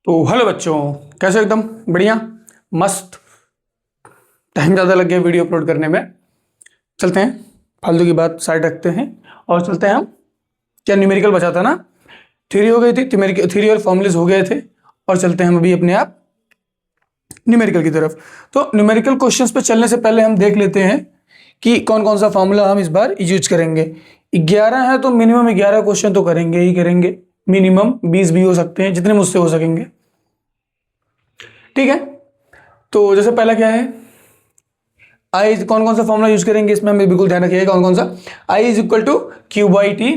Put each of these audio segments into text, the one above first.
तो हेलो बच्चों, कैसे हो? एकदम बढ़िया, मस्त। टाइम ज़्यादा लग गया वीडियो अपलोड करने में। चलते हैं, फालतू की बात साइड रखते हैं और चलते हैं हम। क्या न्यूमेरिकल बचा था ना? थ्योरी हो गई थी, थ्योरी और फॉर्मूलेस हो गए थे और चलते हैं हम अभी अपने आप न्यूमेरिकल की तरफ। तो न्यूमेरिकल क्वेश्चंस पे चलने से पहले हम देख लेते हैं कि कौन कौन सा फॉर्मूला हम इस बार यूज करेंगे। 11 है तो मिनिमम 11 क्वेश्चन तो करेंगे ही करेंगे। मिनिमम 20 भी हो सकते हैं, जितने मुझसे हो सकेंगे। ठीक है, तो जैसे पहला क्या है, आई कौन कौन सा फॉर्मूला यूज करेंगे इसमें हमें बिल्कुल ध्यान रखिएगा। कौन कौन सा? I is equal to Q by T.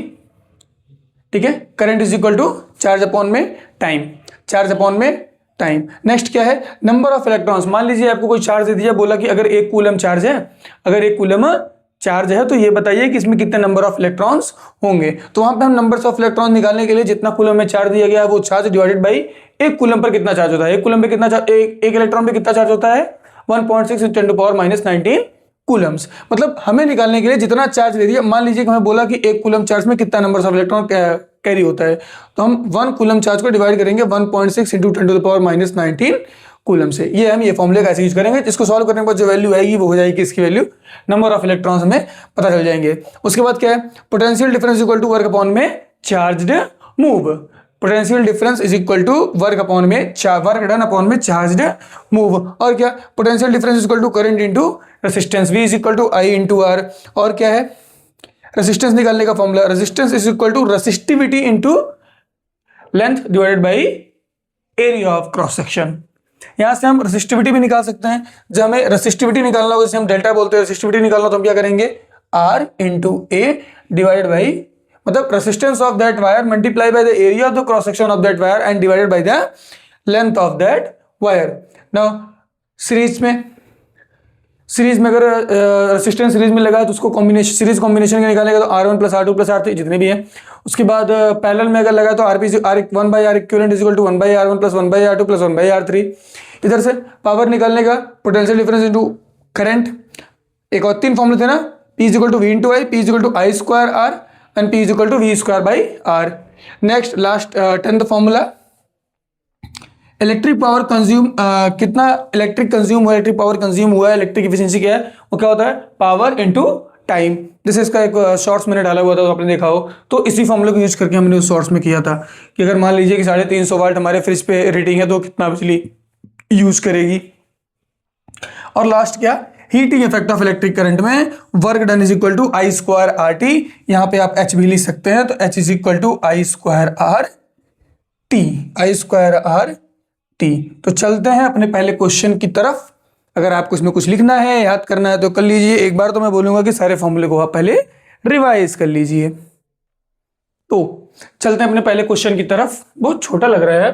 ठीक है, current is equal to charge upon में टाइम, चार्ज अपॉन में टाइम। नेक्स्ट क्या है, नंबर ऑफ इलेक्ट्रॉन्स। मान लीजिए आपको कोई चार्ज दे दिया, बोला कि अगर 1 कूलम चार्ज है, अगर 1 कूलम चार्ज है तो ये बताइए कि इसमें कितने नंबर ऑफ इलेक्ट्रॉन्स होंगे। तो वहां पे हम नंबर्स ऑफ इलेक्ट्रॉन निकालने के लिए जितना कूलम में चार्ज दिया गया है वो charge divided by 1 coulomb per कितना चार्ज होता है। 1 कूलम पे कितना चार्ज, एक इलेक्ट्रॉन पे कितना चार्ज होता है? 1.6 × 10⁻⁻19 कूलम्स। मतलब हमें निकालने के लिए जितना चार्ज दे दिया, मान लीजिए कि हमें बोला कि 1 कूलम चार्ज में कितना नंबर ऑफ इलेक्ट्रॉन कैरी होता है, तो हम 1 कूलम चार्ज को डिवाइड करेंगे 1.6 × 10⁻⁻19 कूलम से। ये हम ये फॉर्मूले का ऐसे यूज करेंगे। इसको सॉल्व करने के बाद जो वैल्यू आएगी वो हो जाएगी इसकी वैल्यू, नंबर ऑफ इलेक्ट्रॉन्स हमें पता चल जाएंगे। उसके बाद क्या है, potential difference equal to work upon में charged move. Potential difference is equal to work upon में वर्क डन अपॉन में चार्ज्ड मूव। और क्या, potential difference is equal to current into resistance, V is equal to I into R। और क्या है, resistance निकालने का formula, resistance is equal to resistivity into length divided by area of cross section. यहां से हम रेसिस्टिविटी भी निकाल सकते हैं। जब हमें रेसिस्टिविटी निकालना हो, जैसे हम डेल्टा बोलते हैं, रेसिस्टिविटी निकालना तो हम क्या करेंगे, R into A divided by, मतलब resistance of that wire multiply by the area of the cross section of that wire and divided by the length of that wire. Now series में अगर resistance series में लगा है तो उसको combination, series combination के निकालेगा तो R1 plus R2 plus R3 जितने भी हैं। उसके बाद पैरेलल में अगर लगा तो RP 1 by R equivalent is equal to 1 by R1 plus 1 by R2 plus 1 by R3। इधर से पावर निकालने का, पोटेंशियल डिफरेंस इनटू करंट। एक और 3 फॉर्मूले थे ना, P is equal to V into I, P is equal to I square R and P is equal to V square by R। Next last 10th formula, electric power consume, कितना electric consume हुआ, electric power consume हुआ है, electric efficiency क्या है, वो क्या होता है, पावर इनटू टाइम। जैसे इसका एक शॉर्ट्स मैंने डाला हुआ था तो आपने देखा हो, तो इसी फॉर्मूले को यूज करके हमने उस शॉर्ट्स में किया था कि अगर मान लीजिए कि 350 वाट हमारे फ्रिज पे रेटिंग है तो कितना बिजली यूज करेगी। और लास्ट क्या, heating effect of electric current में work done is equal to I square RT। यहाँ पे आप H भी लिख सकते हैं, तो H is equal to I square RT, I square RT। तो चलते हैं अपने पहले क्वेश्चन की तरफ। अगर आपको इसमें कुछ लिखना है, याद करना है तो कर लीजिए। एक बार तो मैं बोलूंगा कि सारे फॉर्मूले को आप पहले रिवाइज कर लीजिए। तो चलते हैं अपने पहले क्वेश्चन की तरफ। बहुत छोटा लग रहा है,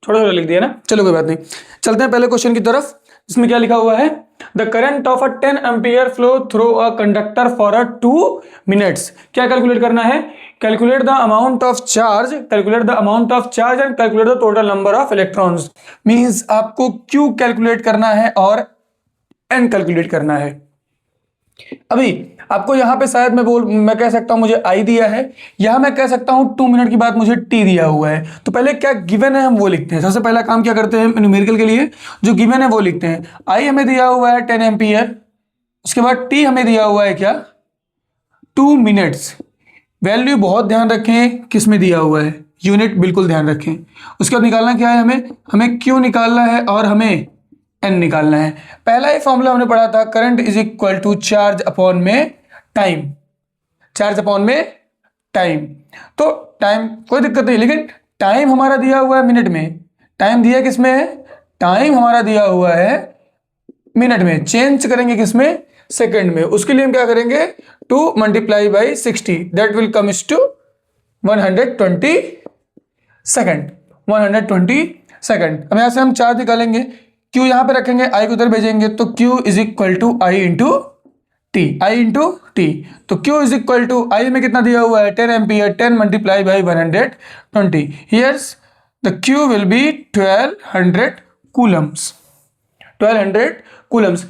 छोटा लिख दिया ना, चलो कोई बात नहीं। चलते हैं पहले क्वेश्चन की तरफ। इसमें क्या लिखा हुआ है, the current of a 10 ampere flow through a conductor for a 2 minutes. क्या कैलकुलेट करना है, calculate the amount of charge, calculate the amount of charge and calculate the total number of electrons. Means आपको Q calculate करना है और N calculate करना है। अभी आपको यहां पे शायद मैं कह सकता हूं मुझे I दिया है, यहां मैं कह सकता हूं 2 मिनट की बात मुझे T दिया हुआ है। तो पहले क्या गिवन है हम वो लिखते हैं। सबसे पहला काम क्या करते हैं न्यूमेरिकल के लिए, जो गिवन है वो लिखते हैं। I हमें दिया हुआ है 10 एम्पियर, उसके बाद T हमें दिया हुआ है क्या, 2 मिनट्स। वैल्यू बहुत ध्यान रखें किस में दिया हुआ है, यूनिट बिल्कुल ध्यान रखें। उसके बाद निकालना क्या है, हमें Q निकालना है और हमें N निकालना है। पहला ही फॉर्मूला हमने पढ़ा था, current is equal to charge upon में टाइम, चार्ज अपॉन में टाइम। तो टाइम कोई दिक्कत नहीं, लेकिन टाइम हमारा दिया हुआ है मिनट में, टाइम दिया किस में है, टाइम हमारा दिया हुआ है मिनट में, चेंज करेंगे किस में, सेकंड में। उसके लिए हम क्या करेंगे, 2 multiply by 60 that will comes to 120 second, 120 second. अब यहां से हम चार्ज निकालेंगे, Q यहां पे रखेंगे, I को उधर भेजेंगे, तो Q is equal to I into T, I into T. तो Q is equal to I में कितना दिया हुआ है 10 ampere, 10 multiply by 120। Here's the Q will be 1200 coulombs, 1200 coulombs.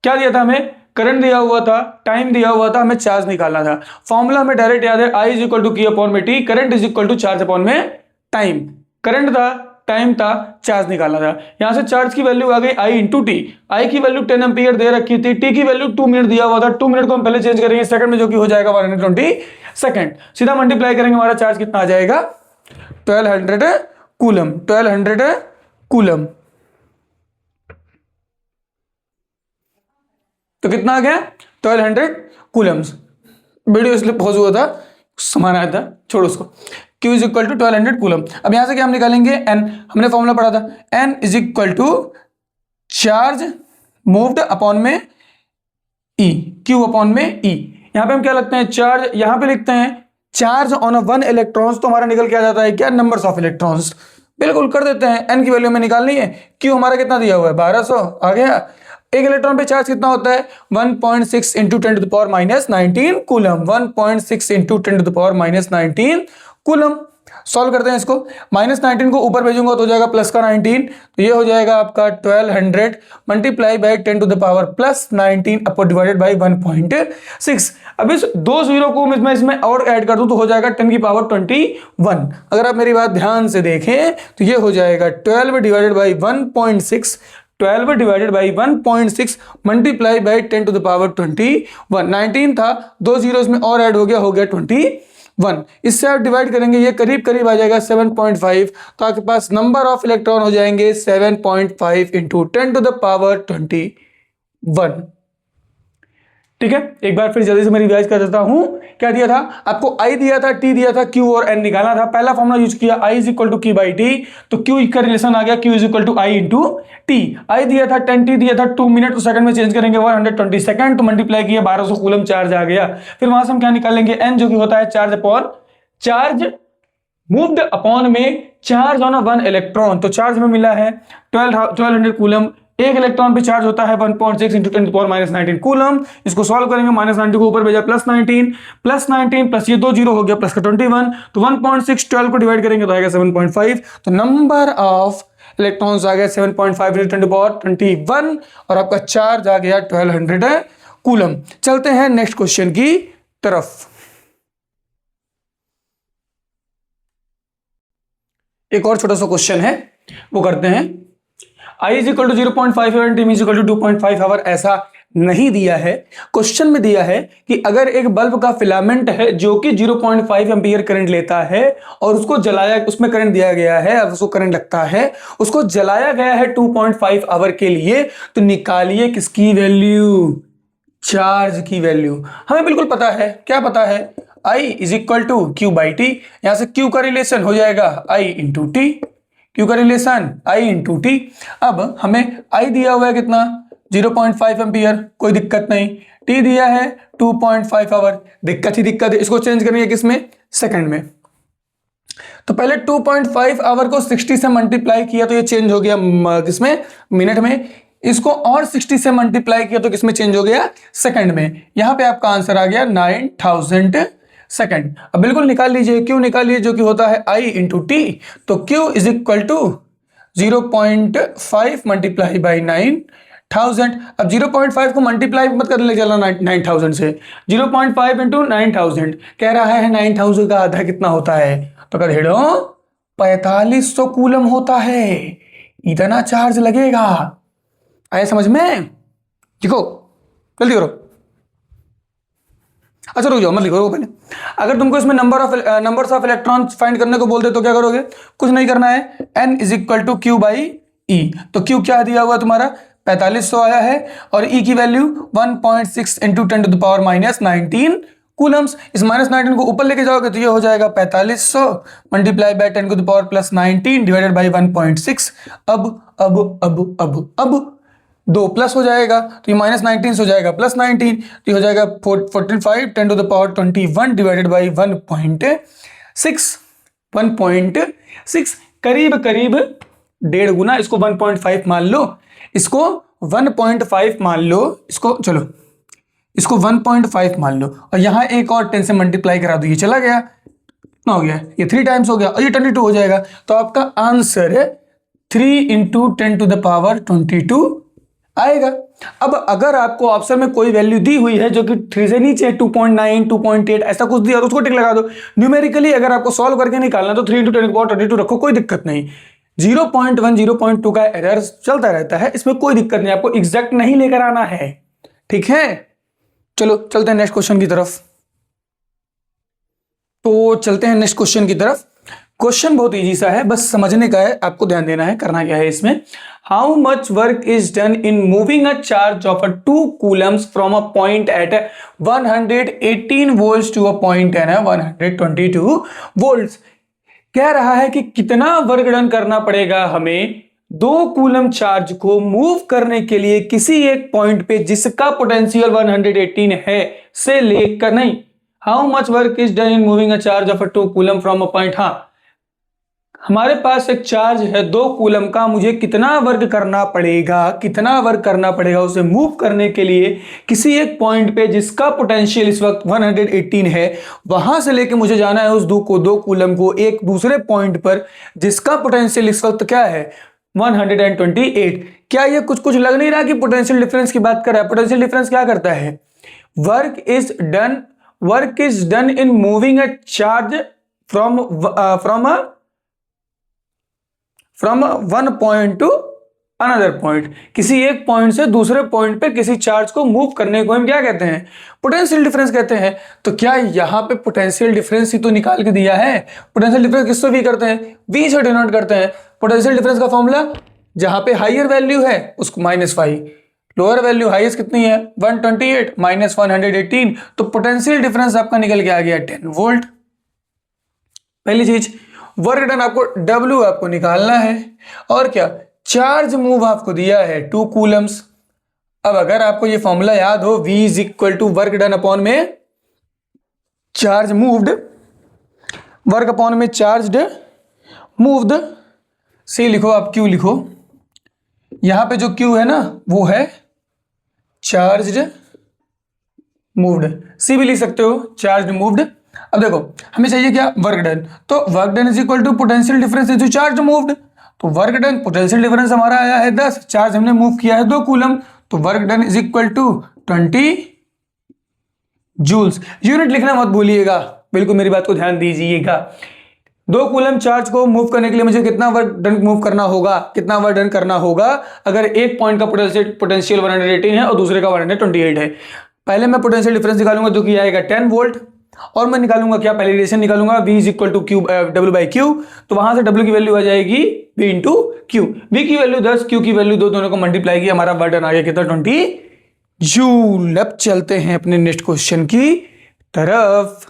क्या दिया था हमें, करंट दिया हुआ था, टाइम दिया हुआ था, हमें चार्ज निकालना था। फॉर्मूला हमें डायरेक्ट याद है, I is equal to Q upon में T, current is equal to charge upon में टाइम। करंट था, टाइम था चार्ज निकालना था। यहां से चार्ज की वैल्यू आ गई आई इंटू टी। आई की वैल्यू 10 एम्पियर दे रखी थी, टी की वैल्यू 2 मिनट दिया हुआ था। 2 मिनट को हम पहले चेंज करेंगे सेकंड में, जो कि हो जाएगा 120 सेकंड। सीधा मल्टीप्लाई करेंगे, हमारा चार्ज कितना आ जाएगा 1200 कूलम। 1200 कूलम तो कितना आ गया 1200 कूलम्स। वीडियो इसलिए पॉज हुआ था, सामान आया था, छोड़ो उसको। Q is equal to 1200 coulomb. अब यहां से क्या हम निकालेंगे N, हमने फॉर्मूला पढ़ा था N is equal to charge moved upon में E, Q अपॉन में E। यहां पे हम क्या लगते हैं चार्ज, यहां पे लिखते हैं चार्ज ऑन अ 1 इलेक्ट्रॉन्स, तो हमारा निकल के आ जाता है क्या नंबर्स ऑफ इलेक्ट्रॉन्स। बिल्कुल कर देते हैं, N की वैल्यू में निकालनी है। Q हमारा कितना दिया हुआ है 1200 आ गया। एक इलेक्ट्रॉन पे चार्ज कितना होता है 1.6 into 10 to the power minus 19 coulomb. 1.6 into 10 to the power minus 19 coulomb. Solve करते हैं इसको, माइनस 19 को ऊपर भेजूंगा तो हो जाएगा प्लस का 19, तो ये हो जाएगा आपका 1200 multiply by 10 to the power plus 19 upon divided by 1.6। अब इस दो जीरो को मैं इसमें और ऐड कर दूं तो हो जाएगा 10 की पावर 21। अगर आप मेरी बात ध्यान से देखें तो ये हो जाएगा 12 divided by 1.6, 12 divided by 1.6 multiply by 10 to the power 21। 19 था, दो जीरो इसमें और ऐड हो गया 21। इससे आप डिवाइड करेंगे, ये करीब करीब आ जाएगा 7.5, तो आपके पास नंबर ऑफ इलेक्ट्रॉन हो जाएंगे 7.5 इंटू 10 टू द पावर 21। ठीक है, एक बार फिर जल्दी से मैं रिवाइज कर देता हूं। क्या दिया था आपको, आई दिया था, टी दिया था, क्यू और एन निकालना था। पहला फॉर्मूला यूज किया I is equal to Q by T, तो क्यू का रिलेशन आ गया Q is equal to I into T. I दिया था 10, टी दिया था 2 मिनट, तो सेकंड में चेंज करेंगे 120 सेकंड, तो मल्टीप्लाई किया 1200 कूलम चार्ज आ गया। फिर वहां से हम क्या निकालेंगे एन, जो कि होता है charge upon charge moved upon में चार्ज ऑन 1 इलेक्ट्रॉन। तो चार्ज में मिला है 1200 कूलम। एक इलेक्ट्रॉन पे चार्ज होता है 1.6 into 10 to power minus 19 coulomb. इसको सॉल्व करेंगे, माइनस 19 को ऊपर भेजा प्लस 19 प्लस ये दो जीरो हो गया प्लस का 21, तो 1.6 12 को डिवाइड करेंगे तो आएगा 7.5। तो नंबर ऑफ इलेक्ट्रॉन्स आ गया 7.5 इंटू 10 टू पावर 21 और आपका चार्ज आ गया 1200 कूलम। चलते हैं नेक्स्ट क्वेश्चन की तरफ। एक और छोटा सा क्वेश्चन है, वो करते हैं। I is equal to 0.5 hour, T is equal to 2.5 hour, ऐसा नहीं दिया है। क्वेश्चन में दिया है कि अगर एक बल्ब का फिलामेंट है जो कि 0.5 एम्पियर करंट लेता है और उसको जलाया, उसमें करंट दिया गया है, अब उसको करंट लगता है, उसको जलाया गया है 2.5 आवर के लिए, तो निकालिए किसकी वैल्यू, चार्ज की वैल्यू। हमें बिल्कुल पता है, क्या पता है, I is equal to Q by T. यहां से Q का रिलेशन हो जाएगा I इंटू टी, Q का रिलेशन I इंटू टी। अब हमें I दिया हुआ है कितना 0.5 एम्पियर, कोई दिक्कत नहीं। T दिया है 2.5 आवर, दिक्कत ही दिक्कत है। इसको चेंज करेंगे किसमें, सेकंड में। तो पहले 2.5 आवर को 60 से मल्टीप्लाई किया तो ये चेंज हो गया किसमें, मिनट में। इसको और 60 से मल्टीप्लाई किया तो किसमें चेंज हो गया, सेकंड में। यहां पे आपका आंसर आ गया 9000 सेकंड। अब बिल्कुल निकाल लीजिए, क्यू निकालिए, जो कि होता है आई इंटू टी। तो Q is equal to 0.5 multiply by 9000। अब 0.5 को मल्टीप्लाई मत कर ले चलना 9000 से, 0.5 इंटू 9000 कह रहा है 9000 का आधा कितना होता है, तो कह ढेड़ो 4500 कूलम होता है। इतना चार्ज लगेगा, आया समझ में। लिखो जल्दी करो। अच्छा रुक जाओ, मत लिखो पहले। अगर तुमको इसमें नंबर्स ऑफ इलेक्ट्रॉन्स फाइंड करने को बोलते तो क्या करोगे, कुछ नहीं करना है, n is equal to Q by E. तो क्यू क्या दिया हुआ तुम्हारा 4500 आया है, और ई की value 1.6 into 10 to the power minus 19 coulombs. इस माइनस 19 को ऊपर लेके जाओगे तो ये हो जाएगा 4500 multiply by 10 to the power plus 19 divided by 1.6। अब 2 प्लस हो जाएगा तो ये माइनस 19 हो जाएगा प्लस 19, तो ये हो जाएगा 45 10 to the power 21 divided by 1.6 करीब करीब 1.5 गुना। इसको 1.5 मान लो, इसको 1.5 मान लो, इसको चलो इसको 1.5 मान लो, और यहां एक और 10 से मल्टीप्लाई करा दो, ये चला गया, कितना हो गया, ये 3 टाइम्स हो गया, और ये 22 हो जाएगा। तो आपका answer 3 into 10 to the power 22 आएगा। अब अगर आपको ऑप्शन में कोई वैल्यू दी हुई है जो कि 3 से नीचे 2.9 2.8 ऐसा कुछ दिया तो उसको टिक लगा दो। न्यूमेरिकली अगर आपको सॉल्व करके निकालना तो 3 इंटू 10 टू पावर 22 रखो, कोई दिक्कत नहीं। 0.1 0.2 का एरर चलता रहता है, इसमें कोई दिक्कत नहीं, आपको एग्जैक्ट नहीं लेकर आना है, ठीक है। चलो चलते हैं नेक्स्ट क्वेश्चन की तरफ। तो चलते हैं नेक्स्ट क्वेश्चन की तरफ। क्वेश्चन बहुत इजी सा है, बस समझने का है, आपको ध्यान देना है। करना क्या है इसमें, how much work is done in moving a charge of 2 coulombs from a point at 118 volts to a point at 122 volts. कह रहा है कि कितना वर्क डन करना पड़ेगा हमें 2 कूलम चार्ज को मूव करने के लिए किसी एक पॉइंट पे जिसका पोटेंशियल 118 है से लेकर, नहीं, how much work is done in moving a charge of 2 coulomb from a point. हाँ, हमारे पास एक चार्ज है 2 कूलम का, मुझे कितना वर्क करना पड़ेगा उसे मूव करने के लिए किसी एक पॉइंट पे जिसका पोटेंशियल इस वक्त 118 है, वहां से लेके मुझे जाना है उस 2 कूलम को एक दूसरे पॉइंट पर जिसका पोटेंशियल इस वक्त क्या है 128। क्या ये कुछ लग नहीं रहा कि पोटेंशियल डिफरेंस की बात कर रहा है? पोटेंशियल डिफरेंस क्या करता है, work is done in moving a charge from one point two another point, किसी एक पॉइंट से दूसरे पॉइंट पे किसी चार्ज को मूव करने को हम क्या कहते हैं, पोटेंशियल डिफरेंस कहते हैं। तो क्या यहां पे पोटेंशियल डिफरेंस ही तो निकाल के दिया है। पोटेंशियल डिफरेंस किससे भी करते हैं, v से डिनोट करते हैं। पोटेंशियल डिफरेंस का फॉर्मूला, जहां पे हाइयर वैल्यू है उसको -5, लोअर वैल्यू हाईएस्ट कितनी है 128 माइनस 118, तो पोटेंशियल डिफरेंस आपका निकल के आ गया 10 वोल्ट। पहली चीज, वर्क डन आपको W आपको निकालना है, और क्या, चार्ज मूव आपको दिया है 2 कूलम्स। अब अगर आपको ये फॉर्मूला याद हो, V is equal to work done upon में चार्ज मूव्ड, वर्क अपॉन में चार्ज मूव्ड, C लिखो, आप Q लिखो। यहां पे जो Q है ना वो है चार्ज मूव्ड, C भी लिख सकते हो चार्ज मूव्ड। अब देखो हमें चाहिए क्या, वर्क डन, तो work done is equal to potential difference is charge moved. तो वर्क डन पोटेंशियल डिफरेंस हमारा आया है 10, चार्ज हमने मूव किया है 2 कूलम, तो work done is equal to 20 joules. Unit लिखना मत भूलिएगा, बिल्कुल मेरी बात को ध्यान दीजिएगा। 2 कूलम चार्ज को मूव करने के लिए मुझे कितना वर्क डन मूव करना होगा, कितना वर्क डन करना होगा, अगर एक पॉइंट का पोटेंशियल 118 है और दूसरे का 128 है। पहले मैं पोटेंशियल डिफरेंस निकालूंगा जो कि आएगा 10 वोल्ट, और मैं निकालूंगा क्या, पहले रिलेशन निकालूंगा V is equal to W by Q। तो वहां से W की वैल्यू आ जाएगी V इंटू Q, V की वैल्यू 10, Q की वैल्यू 2, दोनों को मल्टीप्लाई किया, हमारा वर्क डन आ गया कितना 20 जूल। अब चलते हैं अपने नेक्स्ट क्वेश्चन की तरफ।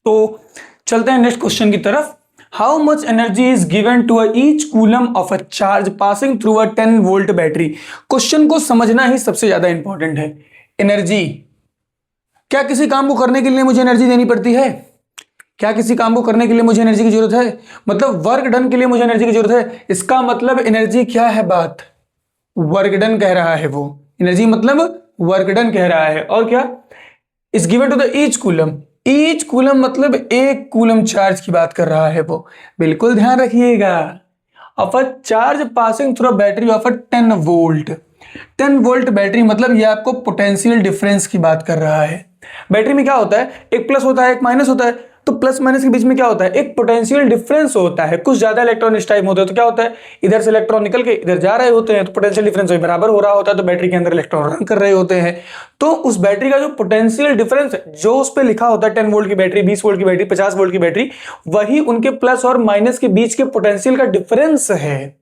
तो चलते हैं नेक्स्ट क्वेश्चन की तरफ। How much energy is given to each coulomb of a charge passing through a 10 volt battery. क्वेश्चन को समझना ही सबसे ज्यादा इंपॉर्टेंट है। एनर्जी, क्या किसी काम को करने के लिए मुझे एनर्जी देनी पड़ती है, क्या किसी काम को करने के लिए मुझे एनर्जी की जरूरत है, मतलब वर्क डन के लिए मुझे एनर्जी की जरूरत है। इसका मतलब एनर्जी क्या है, बात वर्क डन कह रहा है, वो एनर्जी मतलब वर्क डन कह रहा है। और क्या, is given to the each coulomb मतलब एक कूलम चार्ज की बात कर रहा है वो, बिल्कुल ध्यान रखिएगा। Of a charge passing through a battery of a 10 volt, 10 volt battery मतलब ये आपको पोटेंशियल डिफरेंस की बात कर रहा है। बैटरी में क्या होता है, एक प्लस होता है एक माइनस होता है, तो प्लस माइनस के बीच में क्या होता है, एक पोटेंशियल डिफरेंस होता है। कुछ ज्यादा इलेक्ट्रॉन इस टाइम होते हैं तो क्या होता है, इधर से इलेक्ट्रॉन निकल के इधर जा रहे होते हैं, तो पोटेंशियल डिफरेंस बराबर हो रहा होता है, तो बैटरी के अंदर इलेक्ट्रॉन रन कर रहे होते हैं। तो उस बैटरी का जो पोटेंशियल डिफरेंस जो उस पर लिखा होता है, 10 वोल्ट की बैटरी, 20 वोल्ट की बैटरी, 50 वोल्ट की बैटरी, वही उनके प्लस और माइनस के बीच के पोटेंशियल का डिफरेंस है।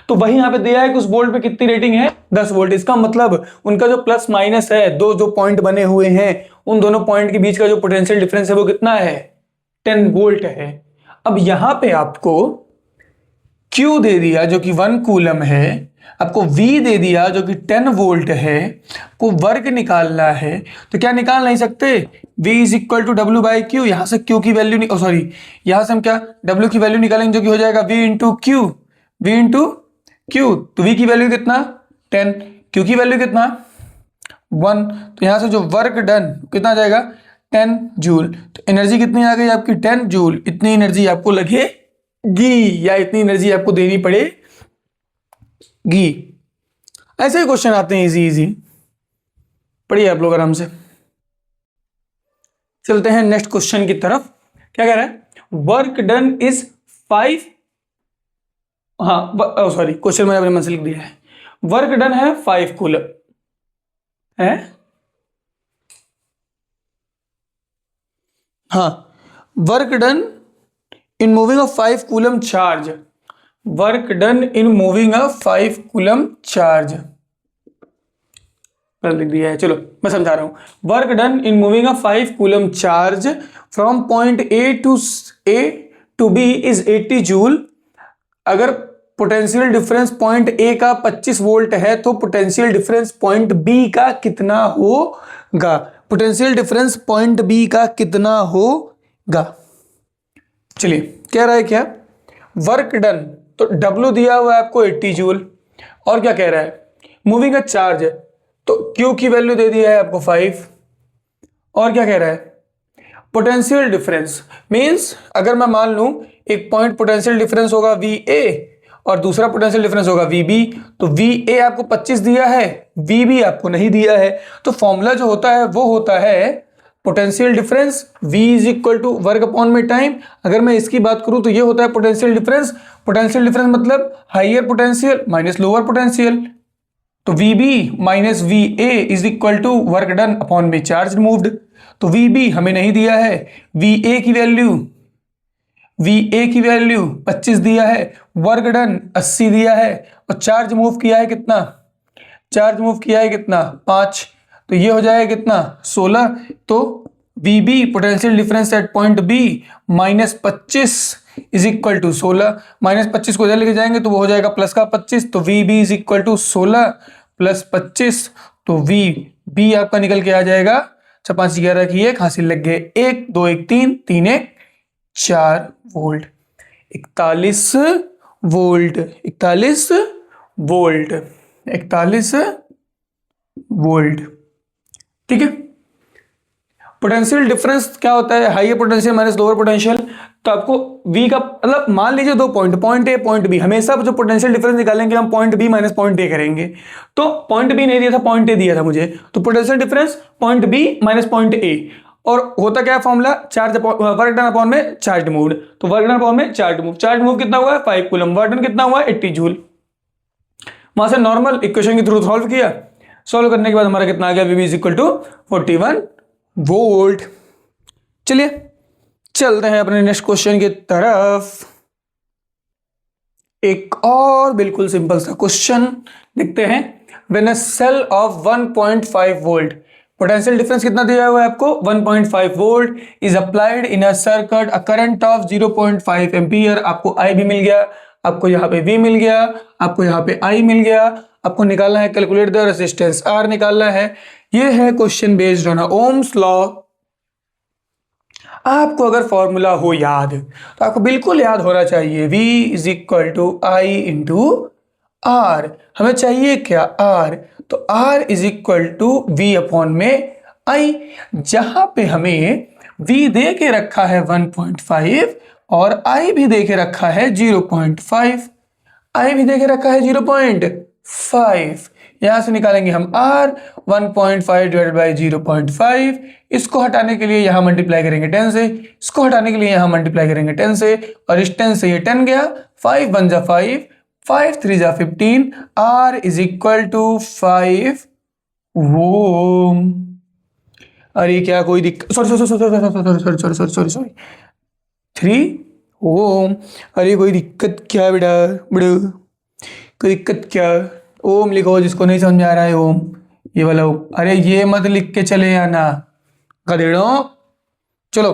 तो वही यहां पे दिया है कि उस बोल्ट पे कितनी रेटिंग है 10 वोल्ट। इसका मतलब उनका जो प्लस माइनस है, दो जो पॉइंट बने हुए हैं, उन दोनों पॉइंट के बीच का जो पोटेंशियल डिफरेंस है वो कितना है 10 वोल्ट है। अब यहां पे आपको Q दे दिया जो कि 1 कूलम है, आपको V दे दिया जो कि 10 वोल्ट है, को वर्क निकालना है, तो क्या निकाल नहीं सकते, V is equal to W by Q। यहां से Q की वैल्यू, सॉरी यहां से हम क्या W की वैल्यू निकालेंगे जो कि हो जाएगा V इंटू Q। तो V की वैल्यू कितना 10, Q की वैल्यू कितना 1, तो यहां से जो वर्क डन कितना आ जाएगा 10 जूल। तो एनर्जी कितनी आ गई आपकी 10 जूल। इतनी एनर्जी आपको लगेगी या इतनी एनर्जी आपको देनी पड़ेगी। ऐसे ही क्वेश्चन आते हैं इजी इजी, पढ़िए आप लोग आराम से। चलते हैं नेक्स्ट क्वेश्चन की तरफ। क्या कह रहा है, वर्क डन इज 5 हाँ सॉरी, क्वेश्चन मैंने अपने मन से लिख दिया है। वर्क डन है 5 कूलम है, हाँ, work done in moving a 5 coulomb charge, work done in moving a 5 coulomb charge लिख दिया है। चलो मैं समझा रहा हूं। Work done in moving a 5 coulomb charge from point A to B is 80 joule. अगर पोटेंशियल डिफरेंस पॉइंट ए का 25 वोल्ट है तो पोटेंशियल डिफरेंस पॉइंट बी का कितना होगा? पोटेंशियल डिफरेंस पॉइंट बी का कितना होगा? चलिए, कह रहा है क्या? वर्क डन, तो W दिया हुआ है आपको 80 जूल, और क्या कह रहा है? मूविंग अ चार्ज है तो Q की वैल्यू दे दिया है आपको 5, और क्या कह रहा है? पोटेंशियल डिफरेंस मींस अगर मैं मान लूं एक पॉइंट पोटेंशियल डिफरेंस होगा VA और दूसरा पोटेंशियल डिफरेंस होगा VB, तो VA आपको 25 दिया है, VB आपको नहीं दिया है, तो फॉर्मूला जो होता है वो होता है potential difference V is equal to work upon में टाइम। अगर मैं इसकी बात करूं तो ये होता है पोटेंशियल डिफरेंस, पोटेंशियल डिफरेंस मतलब higher potential minus lower potential, तो VB minus VA is equal to work done upon में चार्ज रिमूव्ड। तो VB हमें नहीं दिया है, VA की वैल्यू 25 दिया है, वर्क डन 80 दिया है, और चार्ज मूव किया है कितना? चार्ज मूव किया है कितना? 5, तो ये हो जाएगा कितना? 16। तो VB potential difference at point B minus 25 is equal to 16, minus 25 को इधर लेके जाएंगे तो वो हो जाएगा प्लस का 25, तो VB is equal to 16 plus 25, तो VB आपका निकल के आ जाएगा 5 5 11 की 1 हासिल लग गए 1 2 1 3 3 1 4 वोल्ट, 41 वोल्ट, 41 वोल्ट, 41 वोल्ट। ठीक है, पोटेंशियल डिफरेंस क्या होता है? Higher potential minus lower potential. तो आपको V का मतलब मान लीजिए 2 पॉइंट A पॉइंट B, हमेशा जो पोटेंशियल डिफरेंस निकालेंगे हम point B minus point A करेंगे। तो पॉइंट B नहीं दिया था, पॉइंट A दिया था मुझे, तो potential difference point B minus point A, और होता क्या है formula? Charge work done upon में चार्ज रिमूव्ड, तो वर्क डन अपॉन में चार्ज रिमूव कितना हुआ है? 5 कूलम, वर्क डन कितना हुआ है? 80 जूल। वहां से नॉर्मल इक्वेशन के थ्रू सॉल्व किया, सॉल्व करने के बाद हमारा कितना आ गया? VB is equal to 41 volt. चलिए चलते हैं अपने नेक्स्ट क्वेश्चन की तरफ। एक और बिल्कुल सिंपल सा क्वेश्चन देखते हैं। When a cell of 1.5 volt, potential difference कितना दिया हुआ है आपको? 1.5 volt is applied in a circuit, a current of 0.5 ampere. आपको I भी मिल गया, आपको यहाँ पे V मिल गया, आपको यहाँ पे I मिल गया, आपको निकालना है कैलकुलेट द रेजिस्टेंस R निकालना है। ये है question based on Ohm's law. आपको अगर फॉर्मूला हो याद तो आपको बिल्कुल याद होना चाहिए, V is equal to I into R। हमें चाहिए क्या? R, तो R is equal to V upon में I। जहां पे हमें V दे के रखा है 1.5 और I भी दे के रखा है 0.5, I भी दे के रखा है 0.5। यहां से निकालेंगे हम R, 1.5 डिवाइडेड बाई 0.5, इसको हटाने के लिए यहां मल्टीप्लाई करेंगे 10 से, इसको हटाने के लिए यहां मल्टीप्लाई करेंगे 10 से, और इस 10 से ये 10 गया, 5 1 जा 5, 5 3 जा 15, R इज इक्वल टू 5 ओम। अरे क्या कोई दिक्कत? सॉरी 3 ओम। अरे कोई दिक्कत क्या बेटा? बड़ो कोई दिक्कत क्या? ओम लिखो जिसको नहीं समझ में आ रहा है, ओम, ये वाला ओम। अरे ये मत लिख के चले आना गधेड़ो। चलो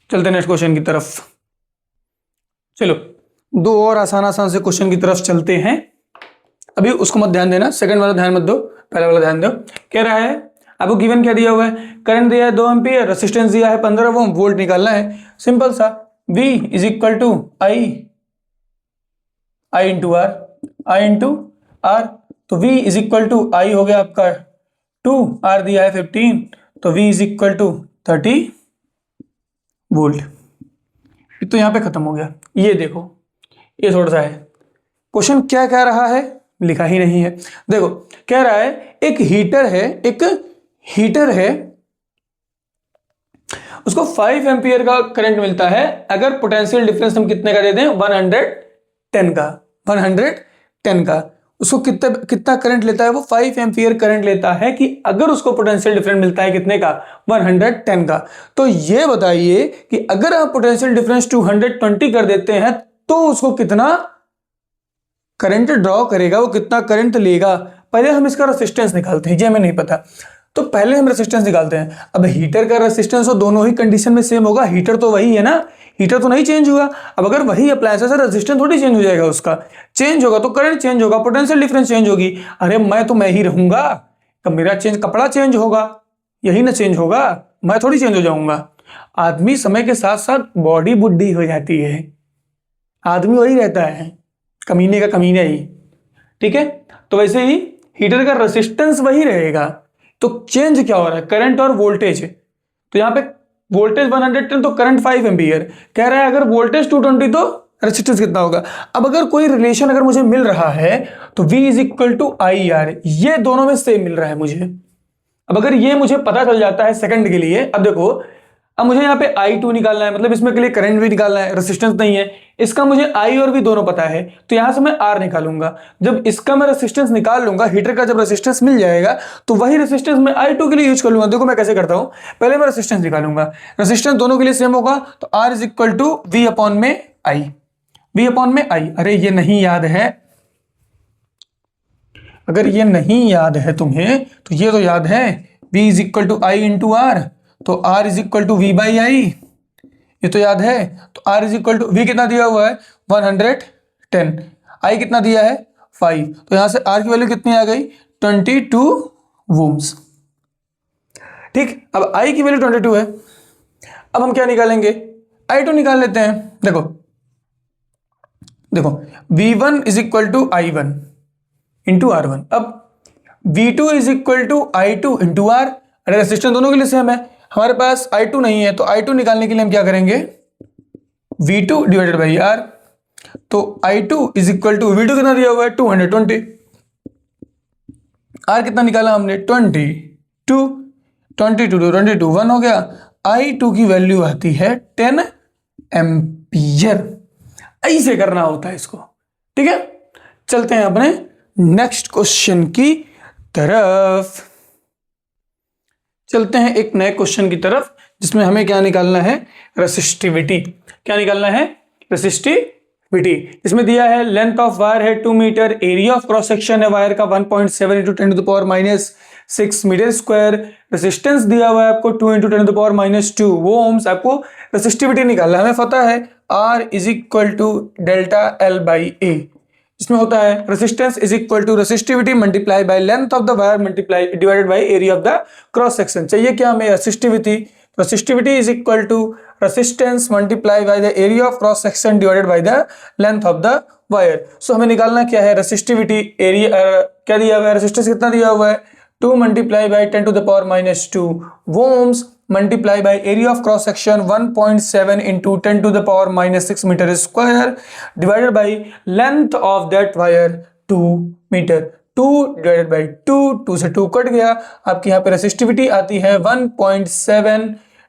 चलते नेक्स्ट क्वेश्चन की तरफ। चलो 2 और आसान से क्वेश्चन की तरफ चलते हैं। अभी उसको मत ध्यान देना, सेकंड वाला ध्यान मत दो, पहला वाला ध्यान दो। कह रहा है आपको गिवन क्या दिया हुआ है? करंट दिया है 2 एम्पियर, रेजिस्टेंस दिया है 15 ओम, वोल्ट निकालना है। सिंपल सा, V is equal to I into R, तो V is equal to I हो गया आपका 2, R दिया है 15, तो V is equal to 30 volt. तो यहां पे खत्म हो गया। ये देखो, ये थोड़ा सा है क्वेश्चन, क्या कह रहा है लिखा ही नहीं है। देखो कह रहा है एक हीटर है, उसको 5 एम्पियर का करंट मिलता है। अगर पोटेंशियल डिफरेंस हम कितने का दे दें? 100 10 का, 110 का, उसको कितना करंट लेता है वो 5 एम्पियर करंट लेता है कि अगर उसको पोटेंशियल डिफरेंस मिलता है कितने का, 110 का। तो ये बताइए कि अगर आप पोटेंशियल डिफरेंस 220 कर देते हैं तो उसको कितना करंट ड्रॉ करेगा, वो कितना करंट लेगा। पहले हम इसका रेसिस्टेंस निकालते हैं, ये हमें नहीं पता, तो पहले हम रेसिस्टेंस निकालते हैं। अब हीटर का रेसिस्टेंस तो दोनों ही कंडीशन में सेम होगा, हीटर तो वही है ना, हीटर तो नहीं चेंज हुआ। अब अगर वही अप्लायंस है रेसिस्टेंस थोड़ी चेंज हो जाएगा, उसका चेंज होगा तो करंट चेंज होगा, पोटेंशियल डिफरेंस चेंज होगी। अरे मैं ही रहूंगा, कब मेरा कपड़ा चेंज होगा, यही ना चेंज होगा, मैं थोड़ी चेंज हो जाऊंगा। आदमी समय के साथ साथ बॉडी बुड्ढी हो जाती है, आदमी वही रहता है, कमीने का कमीना ही, ठीक है। तो वैसे ही हीटर का रेसिस्टेंस वही रहेगा, तो चेंज क्या हो रहा है, करंट और वोल्टेज। तो यहां पे वोल्टेज 110 तो करंट 5 एम्पियर कह रहा है, अगर वोल्टेज 220 तो रेसिस्टेंस कितना होगा। अब अगर कोई रिलेशन अगर मुझे मिल रहा है तो V is equal to I R, ये दोनों में सेम मिल रहा है मुझे। अब अगर ये मुझे पता चल जाता है सेकंड के लिए, अब देखो अब मुझे यहाँ पे I2 निकालना है, मतलब इसमें के लिए करंट भी निकालना है, रेसिस्टेंस नहीं है, इसका मुझे I और V दोनों पता है, तो यहां से मैं R निकालूंगा। जब इसका मैं रेसिस्टेंस निकाल लूंगा, हीटर का जब रेसिस्टेंस मिल जाएगा तो वही रेसिस्टेंस मैं I2 के लिए यूज कर लूंगा। देखो मैं कैसे करता हूं, पहले मैं रेसिस्टेंस निकालूंगा, रेसिस्टेंस दोनों के लिए सेम होगा, तो R is equal to V upon में I, V अपॉन में I। अरे ये नहीं याद है, अगर ये नहीं याद है तुम्हें तो ये तो याद है, V is equal to I into R, तो R is equal to V by I, ये तो याद है। तो R is equal to V कितना दिया हुआ है 110, I कितना दिया है 5, तो यहां से R की वैल्यू कितनी आ गई 22 वोल्ट्स। ठीक, अब I की वैल्यू 22 है, अब हम क्या निकालेंगे, I2 निकाल लेते हैं। देखो देखो V1 is equal to I1 into R1, अब V2 is equal to I2 into R। अरे रेसिस्टेंस दोनों के लिए सेम है, हमारे पास I2 नहीं है, तो I2 निकालने के लिए हम क्या करेंगे, V2 डिवाइडेड बाई R। तो I2 is equal to V2 कितना दिया हुआ है 220, R कितना निकाला हमने 22, 22 to 22 1 हो गया। I2 की वैल्यू आती है 10 एम्पियर। ऐसे करना होता है इसको, ठीक है। चलते हैं अपने नेक्स्ट क्वेश्चन की तरफ, चलते हैं एक नए क्वेश्चन की तरफ जिसमें हमें क्या निकालना है, रेसिस्टिविटी। क्या निकालना है, रेसिस्टिविटी। इसमें दिया है लेंथ ऑफ वायर है 2 metre, area of cross section है वायर का 1.7 into 10 to the power minus 6 metre square, resistance दिया हुआ है आपको 2 into 10 to the power minus 2 ohms. आपको रेसिस्टिविटी निकालना है, हमें पता है R is equal to delta L by A, इसमें होता है resistance is equal to resistivity multiply by length of the wire multiply divided by area of the cross section. चाहिए क्या हमें, resistivity. Resistivity is equal to resistance multiply by the area of cross section divided by the length of the wire. So हमें निकालना क्या है, resistivity, area क्या दिया हुआ है, रेसिस्टेंस कितना दिया हुआ है 2 multiply by 10 to the power minus 2 ohms multiply by area of cross section 1.7 into 10 to the power minus 6 metre square divided by length of that wire 2 metre, 2 divided by 2, 2 से 2 cut गया, आपकी यहाँ पे resistivity आती है 1.7,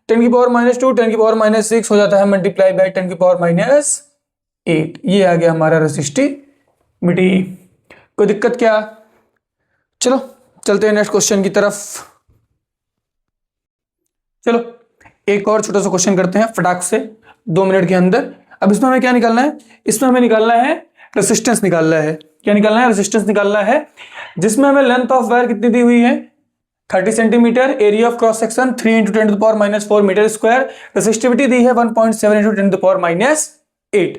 10 की power minus 2, 10 की power minus 6 हो जाता है मल्टीप्लाई बाय 10 की पावर माइनस 8। ये आ गया हमारा रेसिस्टिविटी। कोई दिक्कत क्या, चलो चलते हैं नेक्स्ट क्वेश्चन की तरफ। चलो एक और छोटा सा क्वेश्चन करते हैं फटाक से 2 मिनट के अंदर। अब इसमें हमें क्या निकालना है, इसमें हमें निकालना है रेसिस्टेंस निकालना है। क्या निकालना है, रेसिस्टेंस निकालना है, जिसमें हमें लेंथ ऑफ वायर कितनी दी हुई है 30 centimetre, area of cross section 3 into 10 to the power minus 4 metre square, resistivity दी है 1.7 into 10 to the power minus 8।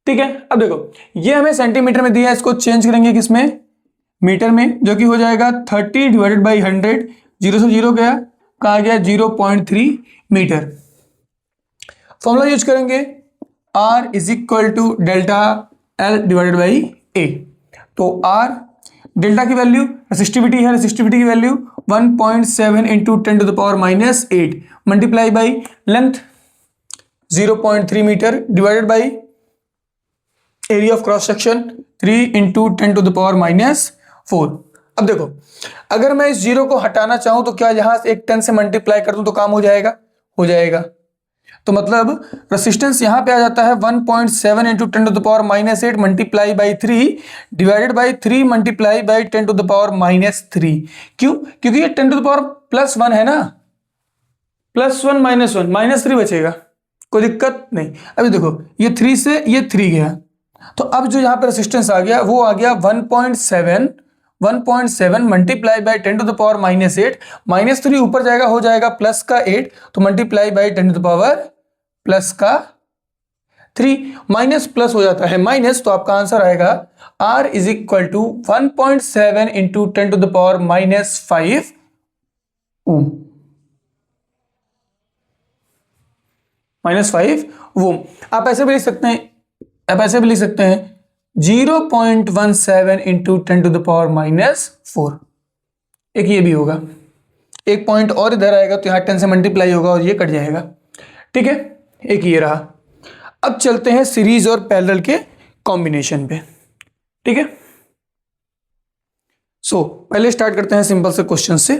ठीक है, अब देखो ये हमें सेंटीमीटर में दिया है, इसको चेंज करेंगे किसमें, मीटर में, जो कि हो जाएगा 30 डिवाइडेड बाई 100, 0 से 0 गया, कहा गया 0.3 मीटर। फॉर्मूला यूज करेंगे R is equal to delta L divided by A। तो R डेल्टा की वैल्यू रेसिस्टिविटी है, रेसिस्टिविटी की value 1.7 into 10 to the power minus 8 multiply by length 0.3 metre divided by area of cross section 3 into 10 to the power minus 4। अब देखो अगर मैं इस zero को हटाना चाहूं तो क्या यहां से एक 10 से मल्टीप्लाई कर दूं तो काम हो जाएगा, हो जाएगा। तो मतलब रेसिस्टेंस यहाँ पे आ जाता है 1.7 into 10⁻⁻8 multiply by 3 divided by 3 multiply by 10⁻⁻3। क्यों? क्योंकि ये 10⁻+1 है ना, +1 -1 -3 बचेगा, कोई दिक्कत नहीं। अभी देखो ये 3 से ये 3 गया, तो अब जो यहाँ पे रेसिस्टेंस आ गया वो आ गया 1.7 मल्टीप्लाई बाई 10⁻⁻8 -3 ऊपर जाएगा हो जाएगा प्लस का 8, तो मल्टीप्लाई बाई 10⁻+3 माइनस प्लस हो जाता है माइनस, तो आपका आंसर आएगा R is equal to 1.7 into 10⁻⁻5 ohm, -5 ohm. आप ऐसे भी लिख सकते हैं, 0.17 इंटू 10⁻⁻4। एक ये भी होगा, एक पॉइंट और इधर आएगा तो यहाँ 10 से मल्टीप्लाई होगा और ये कट जाएगा, ठीक है। एक ये रहा। अब चलते हैं सीरीज और पैरेलल के कॉम्बिनेशन पे, ठीक है। पहले स्टार्ट करते हैं सिंपल से क्वेश्चन से,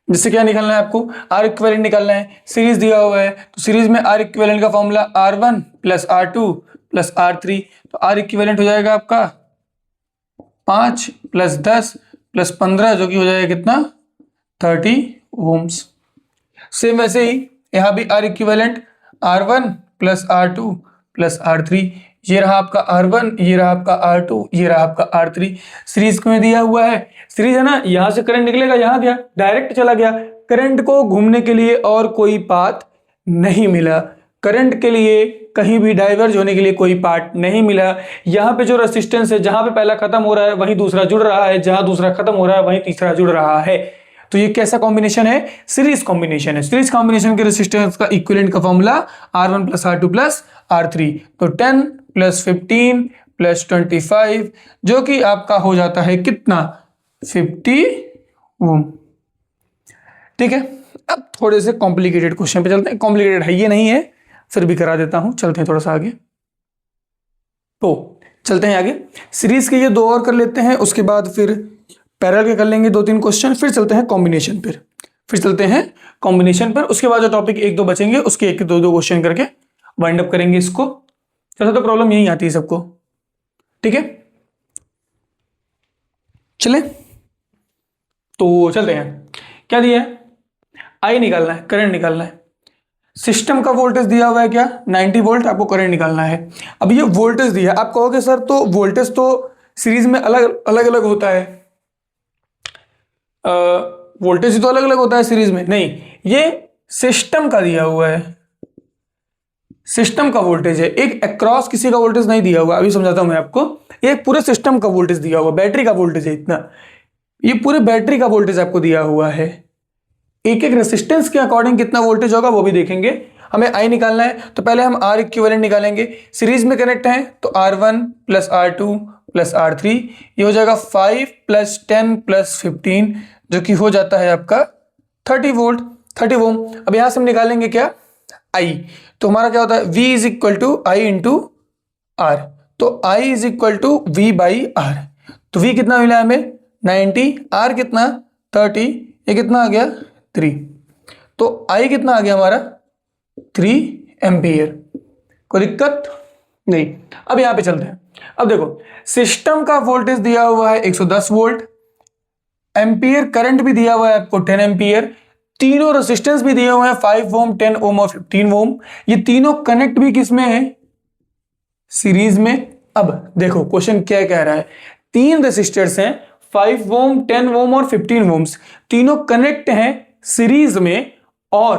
जिससे क्या निकालना है आपको, आर इक्विवेलेंट निकालना है। सीरीज दिया हुआ है तो सीरीज में आर इक्विवेलेंट का फॉर्मूला R1 + R2 + R3, तो आर इक्विवेलेंट हो जाएगा आपका 5 + 10 + 15 जो कि हो जाएगा कितना 30 ओम्स। सेम वैसे ही यहाँ भी are equivalent R1 + R2 + R3, ये रहा आपका R1, ये रहा आपका R2, ये रहा आपका R3। सीरीज में दिया हुआ है, सीरीज है ना, यहां से करंट निकलेगा, यहां गया डायरेक्ट चला गया, करंट को घूमने के लिए और कोई पाथ नहीं मिला, करंट के लिए कहीं भी डाइवर्ज होने के लिए कोई पार्ट नहीं मिला। यहाँ पे जो रेसिस्टेंस है, जहां पे पहला खत्म हो रहा है वहीं दूसरा जुड़ रहा है, जहां दूसरा खत्म हो रहा है वहीं तीसरा जुड़ रहा है। तो ये कैसा कॉम्बिनेशन है, सीरीज कॉम्बिनेशन है। सीरीज कॉम्बिनेशन के रेसिस्टेंस का इक्विवेलेंट का फॉर्मूला R1 + R2 + R3, तो 10 + 15 + 25 जो कि आपका हो जाता है कितना 50 ओम, ठीक है। अब थोड़े से कॉम्प्लिकेटेड क्वेश्चन पे चलते हैं, कॉम्प्लिकेटेड है ये नहीं है, फिर भी करा देता हूं, चलते हैं थोड़ा सा आगे। तो चलते हैं आगे, सीरीज के ये 2 और कर लेते हैं, उसके बाद फिर पैरेलल के कर लेंगे 2-3 क्वेश्चन, फिर चलते हैं कॉम्बिनेशन पर, उसके बाद जो टॉपिक 1-2 बचेंगे उसके 1-2 क्वेश्चन करके वाइंड अप करेंगे इसको। चलो तो प्रॉब्लम यही आती है सबको, ठीक है। चले तो चलते हैं, क्या दिया है, आई निकालना है, करंट निकालना है। सिस्टम का वोल्टेज दिया हुआ है क्या 90 वोल्ट, आपको करंट निकालना है। अब ये वोल्टेज दिया है, आप कहोगे सर तो वोल्टेज तो सीरीज में अलग अलग होता है, वोल्टेज तो अलग अलग होता है सीरीज में, नहीं, ये सिस्टम का दिया हुआ है, सिस्टम का वोल्टेज है, एक अक्रॉस किसी का वोल्टेज नहीं दिया हुआ। अभी समझाता हूं मैं आपको, ये पूरे सिस्टम का वोल्टेज दिया हुआ, बैटरी का वोल्टेज है इतना, ये पूरे बैटरी का वोल्टेज आपको दिया हुआ है। एक एक रेसिस्टेंस के अकॉर्डिंग कितना वोल्टेज होगा वो भी देखेंगे। हमें आई निकालना है, तो पहले हम आर इक्विवेलेंट निकालेंगे। सीरीज में कनेक्ट है तो R1 + R2 + R3, ये हो जाएगा 5 + 10 + 15 जो कि हो जाता है आपका 30 वोल्ट, 30 ओम। अब यहां से हम निकालेंगे क्या आई, तो हमारा क्या होता है V is equal to I into R, तो I is equal to V/R। तो V कितना मिला हमें 90, R कितना 30, ये कितना आ गया 3, तो I कितना आ गया हमारा 3 एम्पियर। कोई दिक्कत नहीं। अब यहां पे चलते हैं, अब देखो सिस्टम का वोल्टेज दिया हुआ है 110 वोल्ट, एम्पियर करंट भी दिया हुआ है आपको 10 एम्पियर, तीनों रेसिस्टेंस भी दिए हुए हैं 5 ओम, 10 ओम और 15 ओम, ये तीनों कनेक्ट भी किसमें है सीरीज में। अब देखो क्वेश्चन क्या कह रहा है, 3 रेसिस्टर्स हैं 5 ओम, 10 ओम और 15 ओम्स, तीनों कनेक्ट हैं सीरीज में, और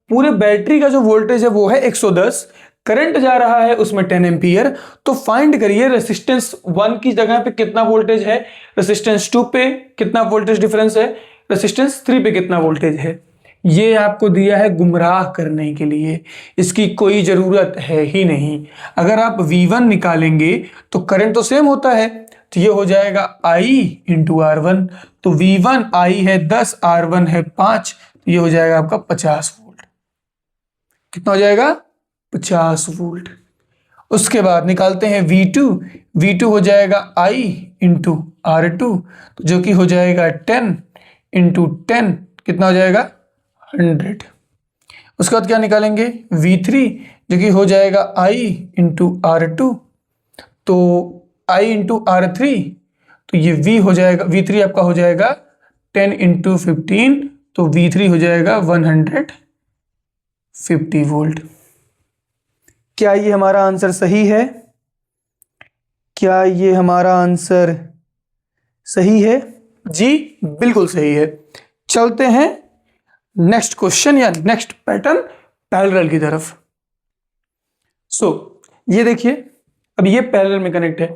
पूरे बैटरी का जो वोल्टेज है वो है 110, करंट जा रहा है उसमें 10 एम्पियर। तो फाइंड करिए रेसिस्टेंस 1 की जगह पे कितना वोल्टेज है, रेसिस्टेंस 2 पे कितना वोल्टेज डिफरेंस है, रेसिस्टेंस 3 पे कितना वोल्टेज है। ये आपको दिया है गुमराह करने के लिए, इसकी कोई जरूरत है ही नहीं। अगर आप V1 निकालेंगे तो करंट तो सेम होता है, तो ये हो जाएगा I इंटू R1, तो V1 I है 10, R1 है 5, तो ये हो जाएगा आपका 50 वोल्ट। कितना हो जाएगा 50 वोल्ट। उसके बाद निकालते हैं V2 हो जाएगा I इंटू R2, तो जो कि हो जाएगा 10 इंटू 10, कितना हो जाएगा 100। उसके बाद क्या निकालेंगे V3 जो कि हो जाएगा I इंटू R2, तो I इंटू R3, तो ये V हो जाएगा, V3 आपका हो जाएगा 10 इंटू 15, तो V3 हो जाएगा 150 वोल्ट। क्या ये हमारा आंसर सही है? क्या ये हमारा आंसर सही है? जी बिल्कुल सही है। चलते हैं नेक्स्ट क्वेश्चन या नेक्स्ट पैटर्न पैरेलल की तरफ। ये देखिए, अब ये पैरेलल में कनेक्ट है।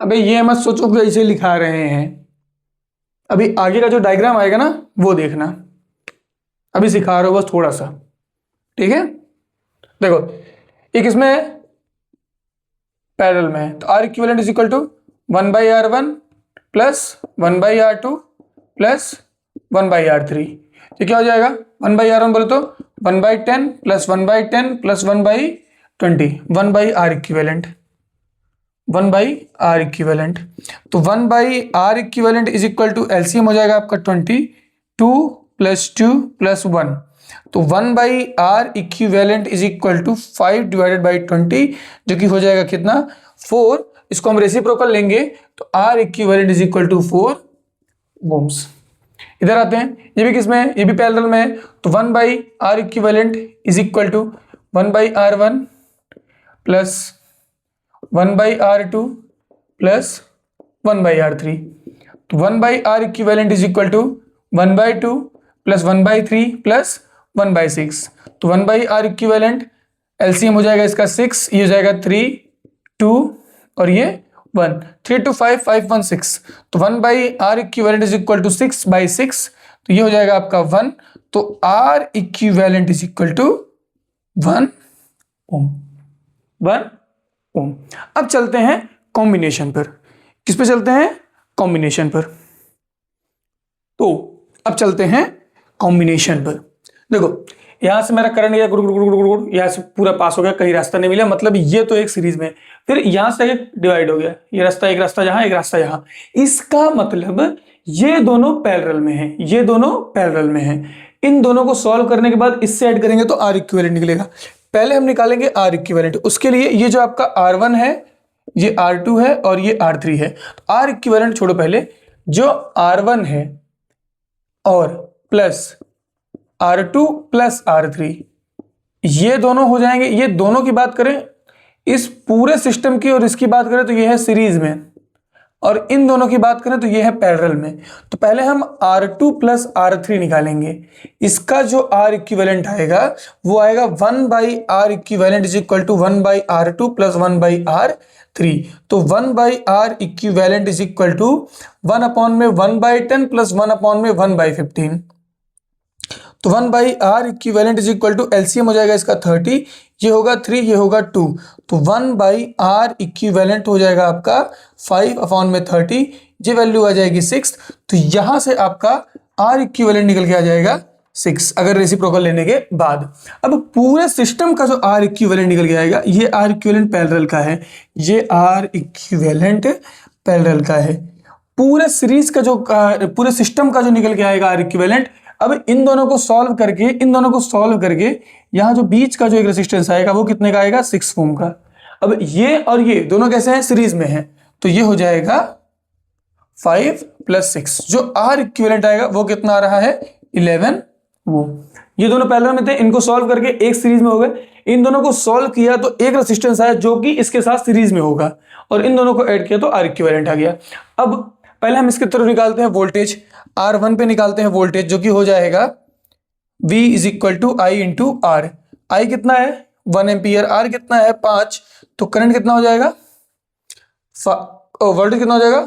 अबे ये मत सोचो कि ऐसे लिखा रहे हैं, अभी आगे का जो डायग्राम आएगा ना वो देखना, अभी सिखा रहे हो बस थोड़ा सा, ठीक है। देखो एक इसमें पैरेलल में है, तो R equivalent is equal to 1/R1 plus 1/R2 plus 1/R3। तो क्या हो जाएगा? 1/R1 बोले तो 1/10 plus 1/10 plus 1/20, 1/R equivalent, 1/R equivalent. तो 1/R equivalent is equal to LCM हो जाएगा आपका 22 प्लस 2 प्लस 1, तो 1/R equivalent is equal to 5 divided by 20, जो कि हो जाएगा कितना? 4। इसको हम रेसिप्रोकल लेंगे तो R equivalent is equal to 4 ohms. इधर आते हैं, ये भी किसमें है? ये भी पैरेलल में है, तो 1/R equivalent is equal to 1/R1 plus 1/R2 plus 1/R3, तो 1/R equivalent is equal to 1/2 plus 1/3 plus 1/6, तो 1/R इक्विवेलेंट एलसीएम हो जाएगा इसका 6, ये हो जाएगा 3 2 और ये 1, 3 2 5 5 1 6, तो 1/R equivalent is equal to 6/6, तो ये हो जाएगा आपका 1, तो R equivalent is equal to 1 ohm, 1 ohm. अब चलते हैं कॉम्बिनेशन पर। किस पे चलते हैं? कॉम्बिनेशन पर। तो अब चलते हैं कॉम्बिनेशन पर। देखो यहां से मेरा करंट गया गुड़ गुड़ गुड़ गुड़ गुड़, यहां से पूरा पास हो गया, कहीं रास्ता नहीं मिला, मतलब ये तो एक सीरीज में, फिर यहां से एक डिवाइड हो गया, ये रास्ता, एक रास्ता यहां, एक रास्ता यहां, इसका मतलब ये दोनों पैरेलल में हैं, ये दोनों पैरेलल में हैं। इन दोनों को सॉल्व करने के बाद इससे ऐड करेंगे तो R इक्विवेलेंट निकलेगा। पहले हम निकालेंगे R इक्विवेलेंट, उसके लिए ये जो आपका R1 है, ये R2 है और ये R3 है, तो R इक्विवेलेंट छोड़ो, पहले जो R1 है और प्लस R2 प्लस R3, ये दोनों हो जाएंगे। ये दोनों की बात करें इस पूरे सिस्टम की और इसकी बात करें तो ये है सीरीज में, और इन दोनों की बात करें तो ये है पैरेलल में। तो पहले हम R2 प्लस R3 निकालेंगे, इसका जो R इक्विवेलेंट आएगा वो आएगा 1/R equivalent is equal to 1/R2 plus 1/R3, तो 1/R equivalent is equal to 1/10 plus 1/15, तो 1/R equivalent is equal to LCM हो जाएगा इसका 30, ये होगा 3, ये होगा 2, तो 1/R इक्विवेलेंट हो जाएगा आपका 5/30, ये वैल्यू आ जाएगी 6, तो यहां से आपका R इक्विवेलेंट निकल के आ जाएगा 6 अगर रेसिप्रोकल लेने के बाद। अब पूरे सिस्टम का जो R इक्विवेलेंट निकल के आएगा, ये R इक्विवेलेंट पैरेलल का है, ये R इक्विवेलेंट पैरेलल का है। पूरे सीरीज का जो पूरे सिस्टम का जो निकल के आएगा R इक्विवेलेंट, अब इन दोनों को सॉल्व करके यहां जो बीच का जो एक रेजिस्टेंस आएगा वो कितने का आएगा? 6 ओम का। अब ये और ये दोनों कैसे हैं? सीरीज में हैं, तो ये हो जाएगा 5 प्लस 6, जो R इक्विवेलेंट आएगा वो कितना आ रहा है? 11 ओम। ये दोनों पैरेलल में थे, इनको सॉल्व करके एक सीरीज में हो गए। इन दोनों को सॉल्व किया तो एक रेजिस्टेंस आया जो कि इसके साथ सीरीज में होगा, और इन दोनों को ऐड किया तो R इक्विवेलेंट आ गया। अब पहले हम इसके तरफ निकालते हैं वोल्टेज, R1 पे निकालते हैं वोल्टेज, जो कि हो जाएगा V is equal to I into R। I कितना है? 1 एम्पियर, R कितना है? 5, तो करंट कितना हो जाएगा? वोल्टेज कितना हो जाएगा?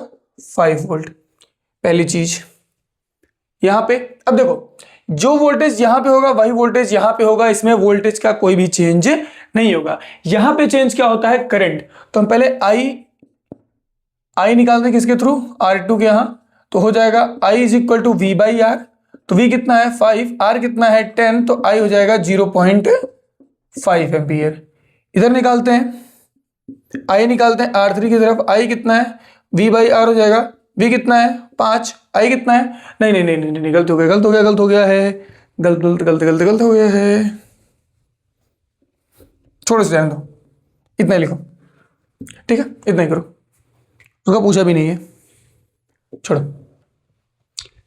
5 वोल्ट। पहली चीज यहां पे, अब देखो जो वोल्टेज यहां पे होगा वही वोल्टेज यहां पे होगा, इसमें वोल्टेज का कोई भी चेंज नहीं होगा। यहां पे चेंज क्या होता है? करंट। तो हम पहले I निकालते हैं किसके थ्रू? R2 के यहां, तो हो जाएगा I is equal to V/R, तो V कितना है? 5, R कितना है? 10, तो I हो जाएगा 0.5 एम्पियर। इधर निकालते हैं I निकालते हैं R3 की तरफ, I कितना है? V/R हो जाएगा, V कितना है? 5, I कितना है? नहीं, गलत हो गया है, गलत गलत गलत गलत गलत हो गया है, छोड़ो से जाने दो, इतना ही लिखो, ठीक है, इतना ही करो, उसका पूछा भी नहीं है, छोड़ो।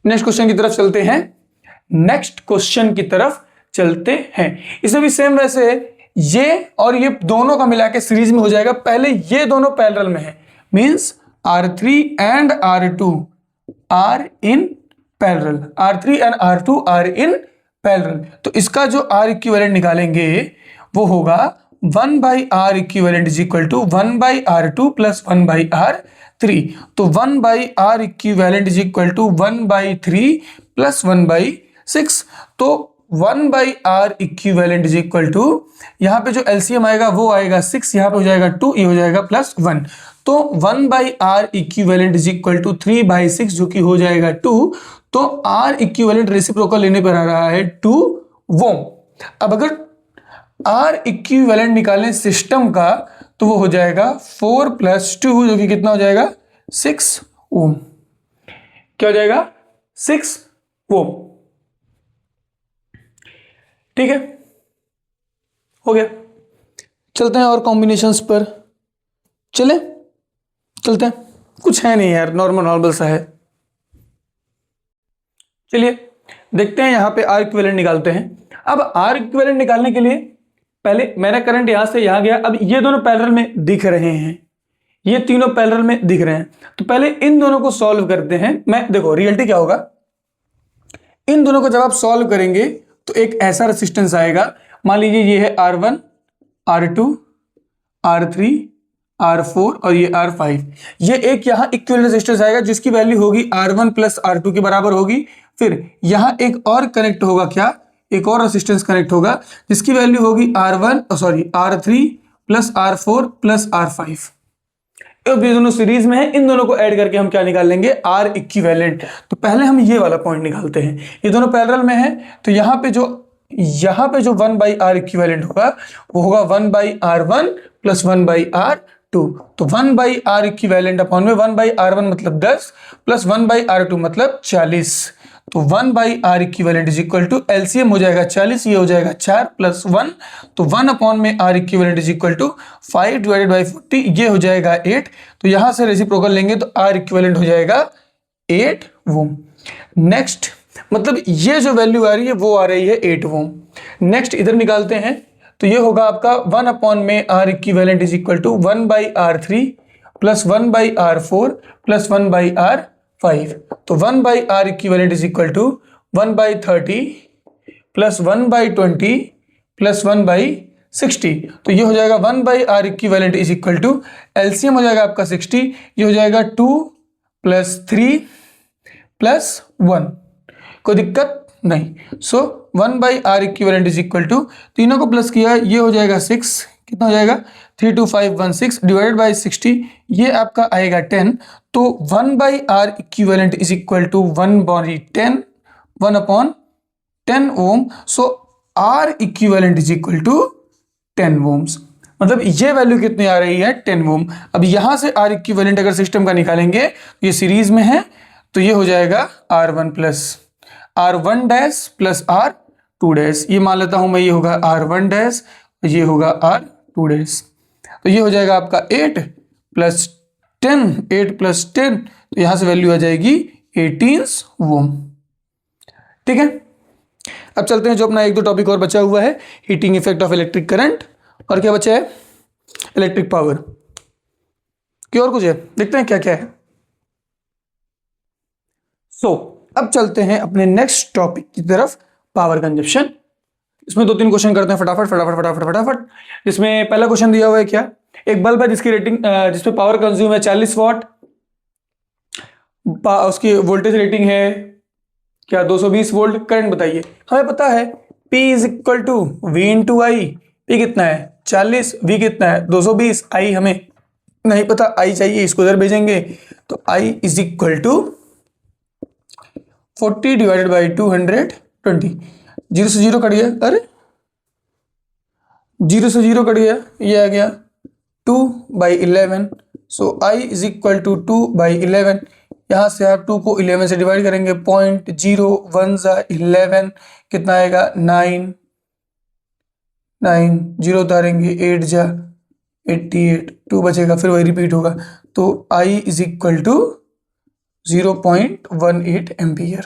नेक्स्ट क्वेश्चन की तरफ चलते हैं, नेक्स्ट क्वेश्चन की तरफ चलते हैं। इसमें भी सेम वैसे ये और ये दोनों का मिला के सीरीज में हो जाएगा। पहले ये दोनों पैरेलल में है, means R3 and R2 are in parallel, R3 and R2 are in parallel. तो इसका जो R इक्विवेलेंट निकालेंगे वो होगा 1/R equivalent is equal to 1/R2 plus 1/R3। तो 1/R equivalent is equal to 1/3 plus 1/6। तो 1/R equivalent is equal to, यहाँ पे जो एलसीएम आएगा वो आएगा 6, यहाँ पे हो जाएगा 2, ये हो जाएगा +1। तो 1/R equivalent is equal to 3/6 जो कि हो जाएगा 2। तो R इक्विवेलेंट रेसिप्रोकल लेने पर आ रहा है 2 ओम। अब अगर R इक्विवेलेंट निकालें सिस्टम का तो वो हो जाएगा 4 + 2 जो कि कितना हो जाएगा 6 ओम। क्या हो जाएगा 6 ओम। ठीक है, हो गया। चलते हैं और कॉम्बिनेशंस पर, चलते हैं, कुछ है नहीं यार, नॉर्मल सा है। चलिए देखते हैं, यहां पे R इक्विवेलेंट निकालते हैं। अब R इक्विवेलेंट निकालने के लिए पहले मेरा करंट यहां से यहां गया, अब ये दोनों पैरेलल में दिख रहे हैं, ये तीनों पैरेलल में दिख रहे हैं। तो पहले इन दोनों को सॉल्व करते हैं। मैं देखो रियलिटी क्या होगा, इन दोनों को जब आप सॉल्व करेंगे तो एक ऐसा रेसिस्टेंस आएगा, मान लीजिए ये है R1, R2, R3, R4 और ये R5। ये एक यहां इक्विवेलेंट रेसिस्टेंस आएगा जिसकी वैल्यू होगी R1 + R2 के बराबर होगी। फिर यहां एक और कनेक्ट होगा, क्या, एक और रेसिस्टेंस कनेक्ट होगा जिसकी वैल्यू होगी R3 + R4 + R5। अब ये दोनों सीरीज में है, इन दोनों को ऐड करके हम क्या निकाल लेंगे, R इक्विवेलेंट। तो पहले हम ये वाला पॉइंट निकालते हैं, ये दोनों पैरेलल में है। तो यहाँ पे जो 1/R इक्विवेलेंट होगा वो होगा 1/R1 + 1/R2। तो 1/R इक्विवेलेंट अपॉन में 1/R1 मतलब 10 प्लस 1/R2 मतलब 40। तो 1/R equivalent is equal to LCM हो जाएगा 40, ये हो जाएगा 4 + 1। तो 1 अपॉन में R equivalent is equal to 5/40, ये हो जाएगा 8। तो यहां से रेसिप्रोकल लेंगे तो R इक्विवेलेंट हो जाएगा 8 ओम। नेक्स्ट मतलब ये जो वैल्यू आ रही है वो आ रही है 8 ओम। नेक्स्ट इधर निकालते हैं, तो ये होगा आपका 1 अपॉन में R equivalent is equal to 1/R3 plus 1/R4 plus 1/R5। तो 1/R equivalent is equal to 1/30 plus 1/20 plus 1/60। तो ये हो जाएगा 1/R equivalent is equal to, LCM हो जाएगा आपका 60, ये हो जाएगा 2 + 3 + 1। कोई दिक्कत नहीं। So 1/R equivalent is equal to, तीनों को प्लस किया ये हो जाएगा 6, कितना हो जाएगा 32516 डिवाइडेड बाय 60, ये आपका आएगा 10। तो 1/R equivalent is equal to 1/10, 1/10 ohm. So R equivalent is equal to 10 ohms. मतलब ये वैल्यू कितनी आ रही है 10 ओम। अब यहां से R इक्विवेलेंट अगर सिस्टम का निकालेंगे, ये सीरीज में है, तो ये हो जाएगा R1 प्लस R2 ये मान लेता हूं मैं, ये होगा R1 ये होगा R2। तो ये हो जाएगा आपका 8 + 10, तो यहां से वैल्यू आ जाएगी 18 ओम। ठीक है, अब चलते हैं, जो अपना 1-2 टॉपिक और बचा हुआ है, heating effect of electric current, और क्या बचा है, इलेक्ट्रिक पावर की, और कुछ है, देखते हैं क्या क्या है। अब चलते हैं अपने नेक्स्ट टॉपिक की तरफ, पावर कंजप्शन। इसमें 2-3 क्वेश्चन करते हैं फटाफट। जिसमें पहला क्वेश्चन दिया हुआ है, क्या, एक बल्ब है जिसकी रेटिंग, जिसमें पावर कंज्यूम है 40 वाट, उसकी वोल्टेज रेटिंग है क्या 220 वोल्ट, करंट बताइए। हमें पता है P = V × I। P कितना है 40, V कितना है 220, I हमें नहीं पता, I चाहिए, इसको इधर भेजेंगे। तो I = 40 / 220, 0 से 0 कट गया, अरे 0 से 0 कट गया, ये आ गया 2/11। सो I = 2/11, यहाँ से आप 2 को 11 से डिवाइड करेंगे, 0.01 ज़ा 11 कितना आएगा 9, 0 उतारेंगे 8 जा 88, 2 बचेगा, फिर वही रिपीट होगा। तो I is equal to 0.18 ampere.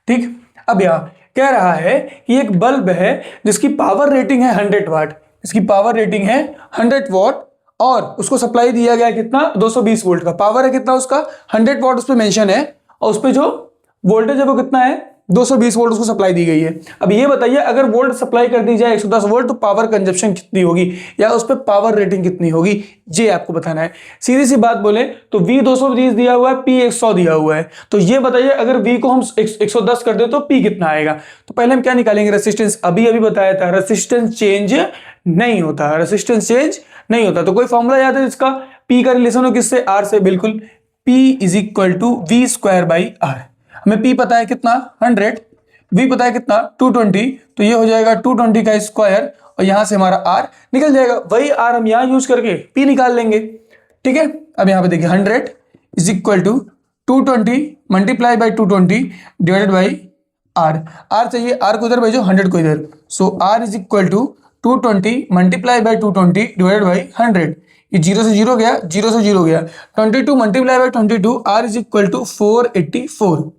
ठीक, अब यहाँ कह रहा है कि एक बल्ब है जिसकी पावर रेटिंग है 100 वाट, इसकी पावर रेटिंग है 100 वाट और उसको सप्लाई दिया गया कितना 220 वोल्ट का। पावर है कितना उसका 100 वाट उस पर मेंशन है और उस पर जो वोल्टेज है वो कितना है 220 वोल्ट उसको सप्लाई दी गई है। अब ये बताइए अगर वोल्ट सप्लाई कर दी जाए 110 वोल्ट तो पावर कंजप्शन कितनी होगी या उस पर पावर रेटिंग कितनी होगी, ये आपको बताना है। सीधी सी बात बोले तो V 220 दिया हुआ है, P 100 दिया हुआ है, तो ये बताइए अगर V को हम 110 कर दे तो P कितना आएगा। तो पहले हम क्या निकालेंगे, रेसिस्टेंस। अभी बताया था रेसिस्टेंस चेंज नहीं होता, रेसिस्टेंस चेंज नहीं होता। तो कोई फॉर्मूला याद है जिसका P का रिलेशन हो किससे, R से, बिल्कुल P is equal to V square by R। हमें P पता है कितना 100, V पता है कितना 220, तो ये हो जाएगा 220 का स्क्वायर और यहां से हमारा R निकल जाएगा। वही R हम यहां यूज करके P निकाल लेंगे। ठीक है, अब यहां पे देखिए 100 is equal to 220 multiply by 220 divided by R। R चाहिए, R को इधर भेजो, 100 को इधर, so R is equal to 220 multiply by 220 divided by 100। ये 0 से 0 गया, 0 से 0 गया, 22 multiply by 22, R is equal to 484।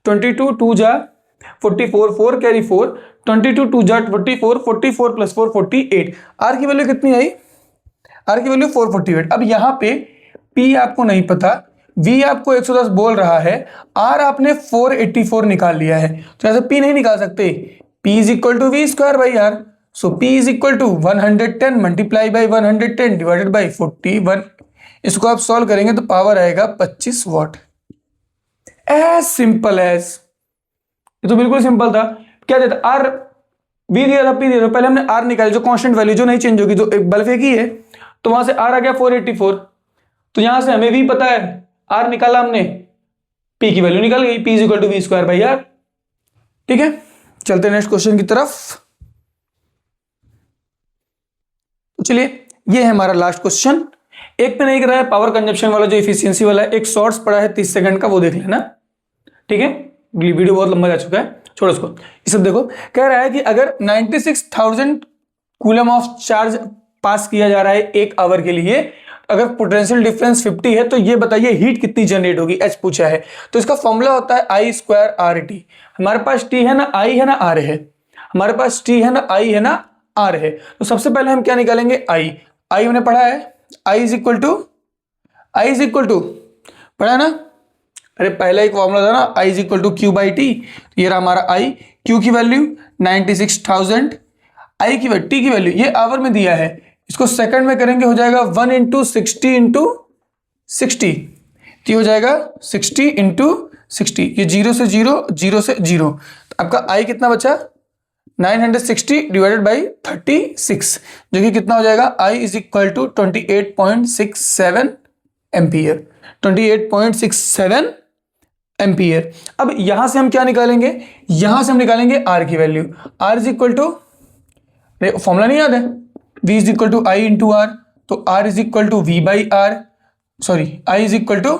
22 2 जा 44, 4 कैरी 4, 22 2 जा 44, 44 प्लस 4 48। R की वैल्यू कितनी आई, R की वैल्यू 448। अब यहाँ पे P आपको नहीं पता, V आपको 110 बोल रहा है, R आपने 484 निकाल लिया है, तो ऐसे P नहीं निकाल सकते। P is equal to V square by R, so P is equal to 110 multiply by 110 divided by 41। इसको आप सॉल्व करेंगे तो पावर आएगा 25 वाट। एज सिंपल एज, ये तो बिल्कुल सिंपल था। क्या देता, R V दिया था, P दिया था, पहले हमने R निकाली जो कांस्टेंट वैल्यू जो नहीं चेंज होगी, जो एक बल्ब एक ही है, तो वहां से R आ गया 484। तो यहां से हमें V पता है, R निकाला हमने, P की वैल्यू निकल गई, P is equal to V square by R। ठीक है, चलते नेक्स्ट क्वेश्चन की तरफ। तो चलिए, ये है हमारा लास्ट क्वेश्चन। एक पे नहीं कर रहा है पावर कंजप्शन वाला जो इफिशियंसी वाला है, एक शॉर्ट्स पड़ा है 30 सेकंड का, वो देख लेना। ठीक है, वीडियो बहुत लंबा जा चुका है, छोड़ो उसको। ये सब देखो, कह रहा है कि अगर 96,000 कूलम ऑफ चार्ज पास किया जा रहा है 1 आवर के लिए, अगर पोटेंशियल डिफरेंस 50 है, तो ये बताइए हीट कितनी जनरेट होगी, H पूछा है। तो इसका फॉर्मूला होता है I स्क्वायर RT। हमारे पास T है ना, I है ना, R है, हमारे पास T है ना, I है ना, R है। तो सबसे पहले हम क्या निकालेंगे, I हमने पढ़ा है, I इज इक्वल टू पढ़ा है ना, अरे पहला एक फॉर्मूला था ना, I is equal to Q by T. ये रहा हमारा I, Q की वैल्यू 96,000, I की वैल्यू, T की वैल्यू ये आवर में दिया है, इसको सेकंड में करेंगे हो जाएगा 1 इंटू 60 इंटू 60, तो हो जाएगा 60 इंटू 60, ये 0 से 0, 0 से 0, तो आपका I कितना बचा 960 डिवाइडेड बाई 36, जो कि कितना हो जाएगा, I is equal to 28.67 ampere, 28.67 ampere. अब यहां से हम क्या निकालेंगे, यहां से हम निकालेंगे R की value. R is equal to, formula नहीं याद है, V is equal to I into R, तो R is equal to V by R, sorry I is equal to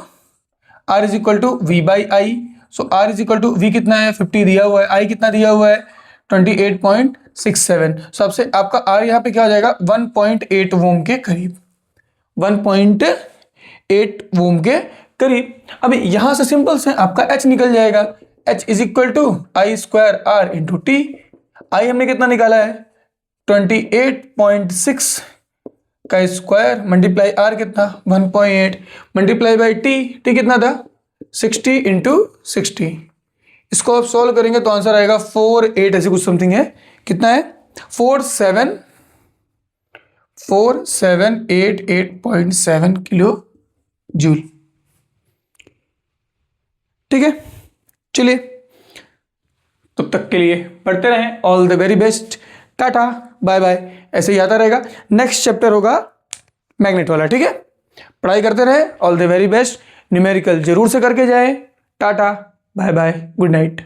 R is equal to V by I, so R is equal to V कितना है 50 दिया हुआ है, I कितना दिया हुआ है 28.67, सबसे आपका R यहाँ पे क्या हो जाएगा 1.8 ओम के करीब, 1.8 ओम के करीब। अभी यहां से सिंपल से आपका H निकल जाएगा, H is equal to I square R into T। I हमने कितना निकाला है 28.6 का स्क्वायर मल्टीप्लाई R कितना 1.8 मल्टीप्लाई बाई T कितना था 60 इंटू 60। इसको आप सॉल्व करेंगे तो आंसर आएगा 48 ऐसे कुछ समथिंग है, कितना है 4788.7 किलो जूल। ठीक है, चलिए तब तक के लिए पढ़ते रहें, all the very best, tata bye bye. ऐसे ही आता रहेगा, नेक्स्ट चैप्टर होगा मैग्नेट वाला। ठीक है, पढ़ाई करते रहे, all the very best. Numerical जरूर से करके जाए, tata bye bye, good night.